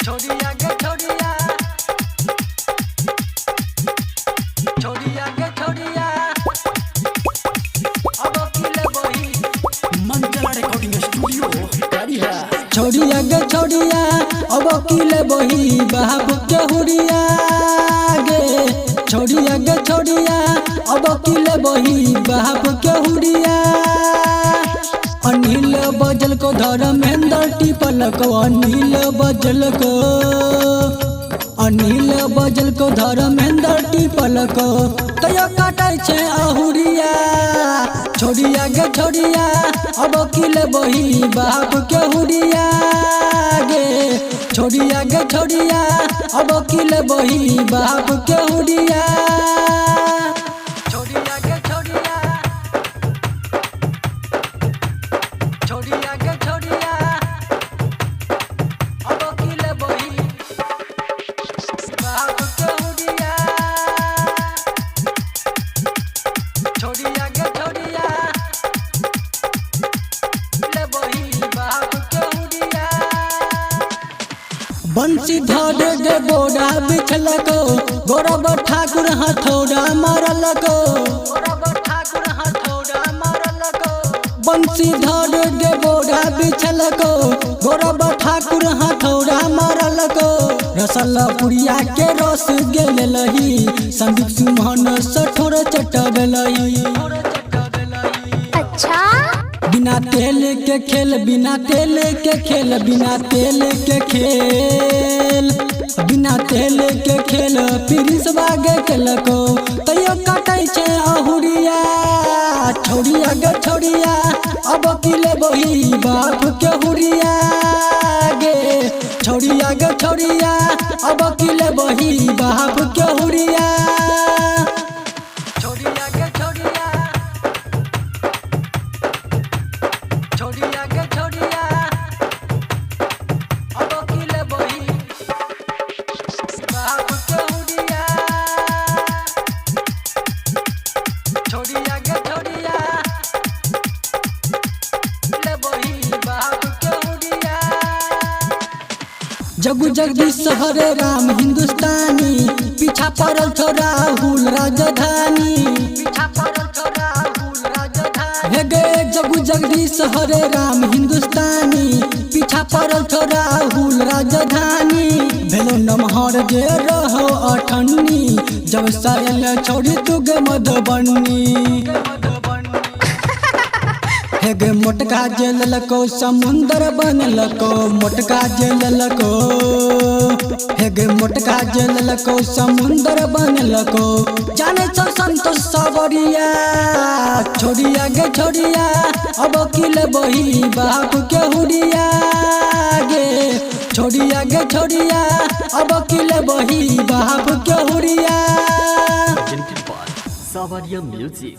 छोड़िया गे छोड़िया, छोड़िया गे छोड़िया, अब अकेले बही मंगला रिकॉर्डिंग स्टूडियो कारिया। छोड़िया गे छोड़िया, अब अकेले बही बाप के हुरिया गे। छोड़िया गे छोड़िया, अब अकेले बही बाप के हुरिया। अनिल बजल को धर्मेंद्र टिपल को, अनिल बजल को, अनिल बजल को धर्मेंद्र टिपल को, तयो काटे छे अहुरिया। छोड़िया गे छोड़िया, अब अकेले बही बाप के हुरिया गे। छोड़िया गे छोड़िया, अब अकेले बही बाप के हुरिया। छोड़िया गे छोड़िया, छोड़िया गे छोड़िया, अब अकेले बही बाप के हुरिया। छोड़िया गे छोड़िया, ले बही बाप के हुरिया। बंसी धर गे बोरा बिछलको, गौरव ठाकुर हथौड़ा मारलको, गौरव ठाकुर हथौड़ा मारलको। बंसी धर गे बोरा बिछलको, गौरव ठाकुर हथौड़ा मारलको। रसला पुरिया के रस गेल लही, संदीप सुमन सठोर चटबलही। अच्छा बिना तेल के खेल, बिना तेल के खेल, बिना तेल के खेल, बिना तेल के खेल, प्रिंस बागे खेलको, तैयो काटे छे अहुरिया। छोड़िया गे छोड़िया, अब अकेले बही बाप के हुरिया गे। छोड़िया गे छोड़िया, अब अकेले बही बाप के हुरिया। छोड़िया गे छोड़िया, छोड़िया गे छोड़िया, अब अकेले बही बाप के हुरिया। छोड़िया गे छोड़िया, ले बही बाप के हुरिया। जगु जगदीश हरे राम हिंदुस्तानी, पीछा पड़ल छो राहुल राजधानी, पीछा पड़ल छो राहुल राजधानी। हे गे जगु जगदीश हरे राम हिंदुस्तानी, पीछा पड़ल छो राहुल राजधानी। भेलो नमहर जे रहो अठन्नी, जब सायल छोड़ी तू गे मधुबनी। हे गे मोटका जेल लको, समुंदर बनलको, मोटका जेल लको। हे गे मोटका जेल लको, समुंदर बनलको, जाने छो संतोष सावरिया। छोड़िया गे छोड़िया, अब अकेले बही बाप के हुरिया गे। छोड़िया गे छोड़िया, अब अकेले बही बाप के हुरिया। सावरिया म्यूजिक।